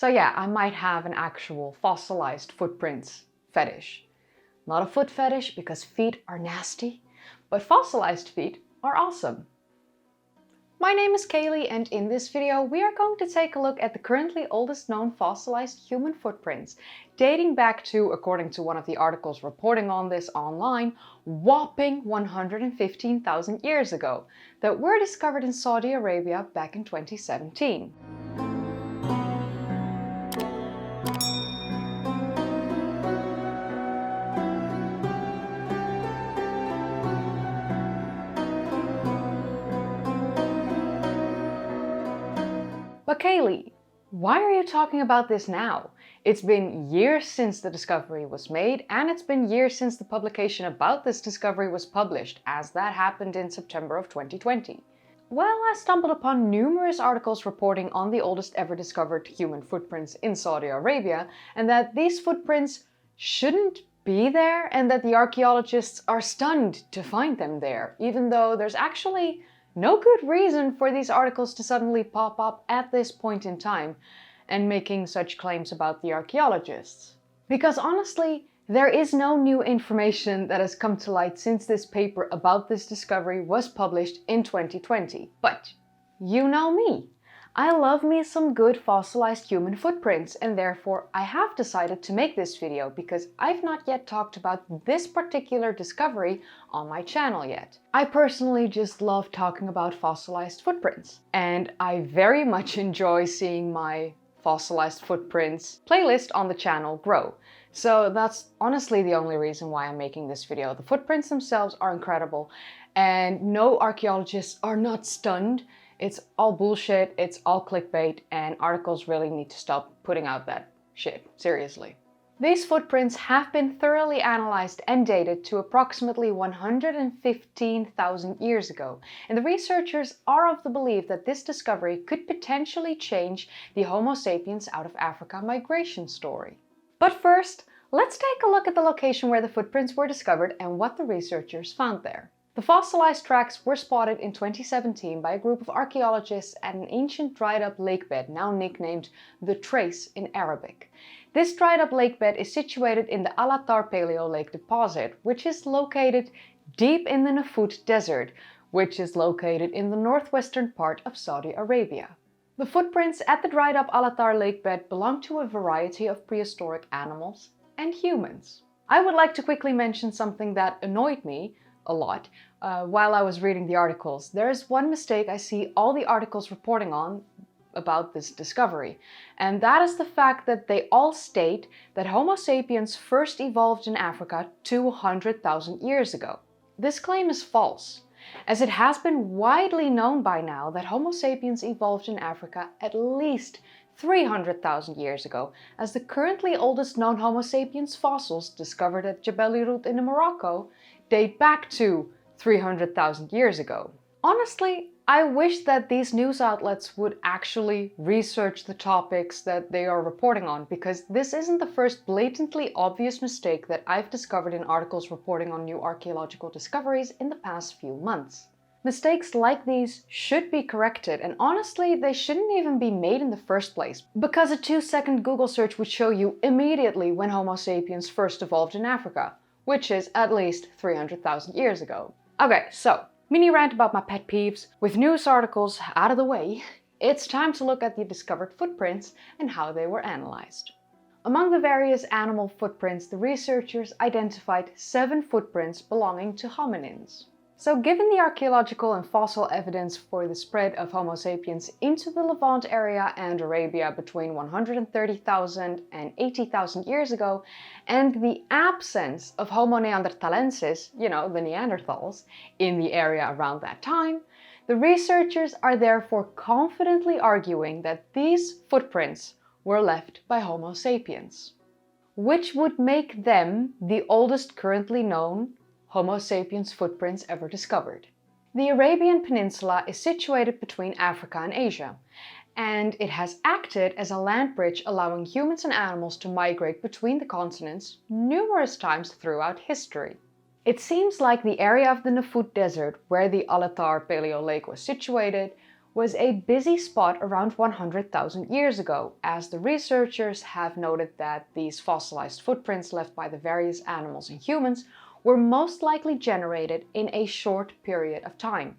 So yeah, I might have an actual fossilized footprints fetish. Not a foot fetish because feet are nasty, but fossilized feet are awesome. My name is Kaylee, and in this video we are going to take a look at the currently oldest known fossilized human footprints, dating back to, according to one of the articles reporting on this online, whopping 115,000 years ago, that were discovered in Saudi Arabia back in 2017. But Kaylee, why are you talking about this now? It's been years since the discovery was made, and it's been years since the publication about this discovery was published, as that happened in September of 2020. Well, I stumbled upon numerous articles reporting on the oldest ever discovered human footprints in Saudi Arabia, and that these footprints shouldn't be there, and that the archaeologists are stunned to find them there, even though there's actually no good reason for these articles to suddenly pop up at this point in time and making such claims about the archaeologists. Because honestly, there is no new information that has come to light since this paper about this discovery was published in 2020. But you know me. I love me some good fossilized human footprints, and therefore I have decided to make this video because I've not yet talked about this particular discovery on my channel yet. I personally just love talking about fossilized footprints, and I very much enjoy seeing my fossilized footprints playlist on the channel grow. So that's honestly the only reason why I'm making this video. The footprints themselves are incredible, and no, archaeologists are not stunned. It's all bullshit, it's all clickbait, and articles really need to stop putting out that shit, seriously. These footprints have been thoroughly analyzed and dated to approximately 115,000 years ago, and the researchers are of the belief that this discovery could potentially change the Homo sapiens out of Africa migration story. But first, let's take a look at the location where the footprints were discovered and what the researchers found there. The fossilized tracks were spotted in 2017 by a group of archaeologists at an ancient dried-up lakebed, now nicknamed the Trace in Arabic. This dried-up lakebed is situated in the Alathar paleolake deposit, which is located deep in the Nafut Desert, which is located in the northwestern part of Saudi Arabia. The footprints at the dried-up Alathar lakebed belong to a variety of prehistoric animals and humans. I would like to quickly mention something that annoyed me a lot while I was reading the articles. There is one mistake I see all the articles reporting on about this discovery, and that is the fact that they all state that Homo sapiens first evolved in Africa 200,000 years ago. This claim is false, as it has been widely known by now that Homo sapiens evolved in Africa at least 300,000 years ago, as the currently oldest known Homo sapiens fossils discovered at Jebel Irhoud in Morocco date back to 300,000 years ago. Honestly, I wish that these news outlets would actually research the topics that they are reporting on, because this isn't the first blatantly obvious mistake that I've discovered in articles reporting on new archaeological discoveries in the past few months. Mistakes like these should be corrected, and honestly, they shouldn't even be made in the first place, because a 2-second Google search would show you immediately when Homo sapiens first evolved in Africa, which is at least 300,000 years ago. Okay, so, mini rant about my pet peeves. With news articles out of the way, it's time to look at the discovered footprints and how they were analyzed. Among the various animal footprints, the researchers identified 7 footprints belonging to hominins. So given the archaeological and fossil evidence for the spread of Homo sapiens into the Levant area and Arabia between 130,000 and 80,000 years ago, and the absence of Homo neanderthalensis, the Neanderthals, in the area around that time, the researchers are therefore confidently arguing that these footprints were left by Homo sapiens, which would make them the oldest currently known Homo sapiens footprints ever discovered. The Arabian Peninsula is situated between Africa and Asia, and it has acted as a land bridge allowing humans and animals to migrate between the continents numerous times throughout history. It seems like the area of the Nafut Desert, where the Alathar paleolake was situated, was a busy spot around 100,000 years ago, as the researchers have noted that these fossilized footprints left by the various animals and humans were most likely generated in a short period of time,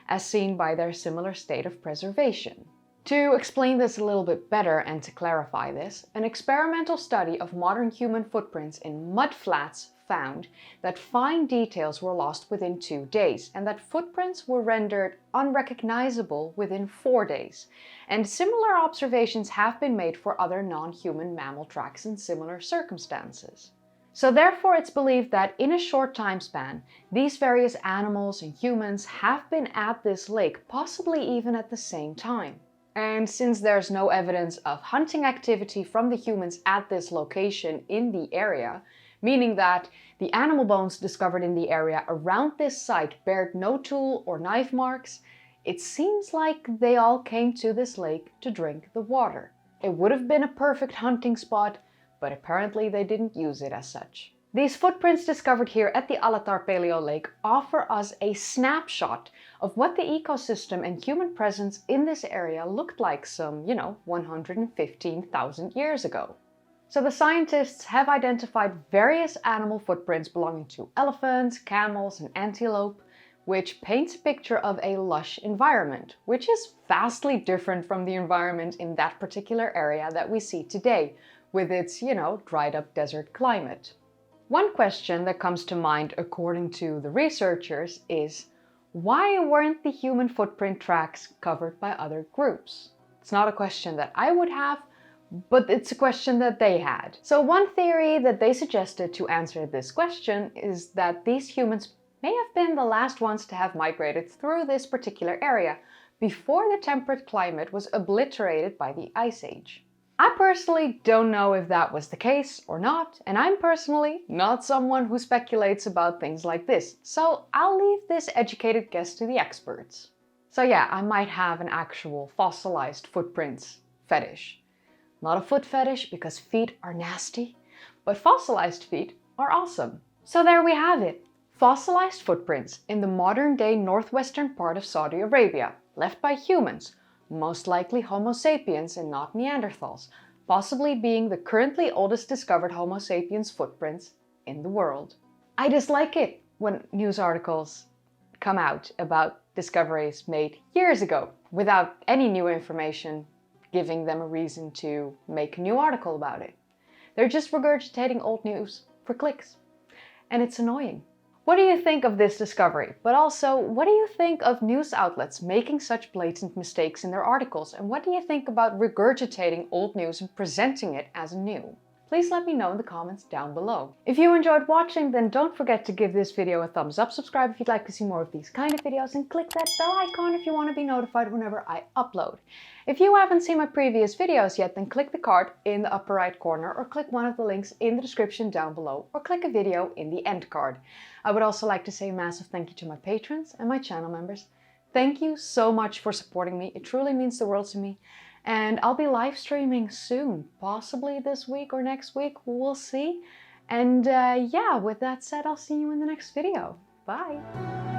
as seen by their similar state of preservation. To explain this a little bit better and to clarify this, an experimental study of modern human footprints in mudflats found that fine details were lost within 2 days and that footprints were rendered unrecognizable within 4 days. And similar observations have been made for other non-human mammal tracks in similar circumstances. So therefore it's believed that in a short time span, these various animals and humans have been at this lake, possibly even at the same time. And since there's no evidence of hunting activity from the humans at this location in the area, meaning that the animal bones discovered in the area around this site bared no tool or knife marks, it seems like they all came to this lake to drink the water. It would have been a perfect hunting spot, but apparently they didn't use it as such. These footprints discovered here at the Alathar paleolake offer us a snapshot of what the ecosystem and human presence in this area looked like some, 115,000 years ago. So the scientists have identified various animal footprints belonging to elephants, camels, and antelope, which paints a picture of a lush environment, which is vastly different from the environment in that particular area that we see today, with its, dried up desert climate. One question that comes to mind according to the researchers is, why weren't the human footprint tracks covered by other groups? It's not a question that I would have, but it's a question that they had. So one theory that they suggested to answer this question is that these humans may have been the last ones to have migrated through this particular area before the temperate climate was obliterated by the Ice Age. I personally don't know if that was the case or not, and I'm personally not someone who speculates about things like this, so I'll leave this educated guess to the experts. So yeah, I might have an actual fossilized footprints fetish. Not a foot fetish because feet are nasty, but fossilized feet are awesome. So there we have it. Fossilized footprints in the modern-day northwestern part of Saudi Arabia, left by humans, most likely Homo sapiens and not Neanderthals, possibly being the currently oldest discovered Homo sapiens footprints in the world. I dislike it when news articles come out about discoveries made years ago without any new information giving them a reason to make a new article about it. They're just regurgitating old news for clicks. And it's annoying. What do you think of this discovery? But also, what do you think of news outlets making such blatant mistakes in their articles? And what do you think about regurgitating old news and presenting it as new? Please let me know in the comments down below. If you enjoyed watching, then don't forget to give this video a thumbs up, subscribe if you'd like to see more of these kind of videos, and click that bell icon if you want to be notified whenever I upload. If you haven't seen my previous videos yet, then click the card in the upper right corner, or click one of the links in the description down below, or click a video in the end card. I would also like to say a massive thank you to my patrons and my channel members. Thank you so much for supporting me. It truly means the world to me. And I'll be live streaming soon, possibly this week or next week, we'll see. And yeah, with that said, I'll see you in the next video. Bye!